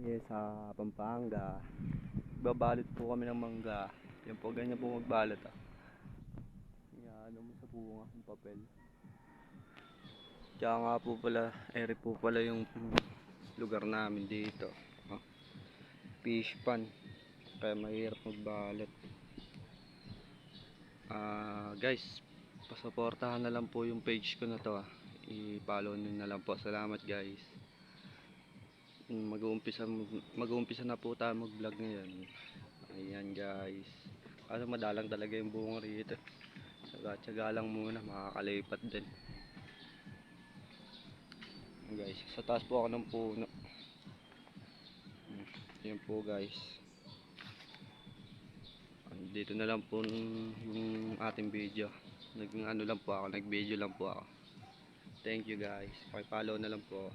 Sa Pampanga. Babalot po kami ng mangga. Yan po, ganyan po magbalot ah. Yan, mo sa bunga ng papel. Tsaka nga po pala, ere po pala yung lugar namin dito. Oh, fish pan. Kaya mahirap magbalot. Guys, pasuportahan na lang po yung page ko na to ah. I-follow nyo na lang po. Salamat guys. Mag-uumpisa na po tayo mag-vlog ngayon. Ayan guys. Kasi madalang talaga yung bunga rito. Tsaga-tsaga lang muna, makakalipat din. Guys, sa taas po ako ng puno. Ayan po guys. Dito na lang po yung ating video. Nag-video lang po ako. Thank you guys. Paki-follow na lang po.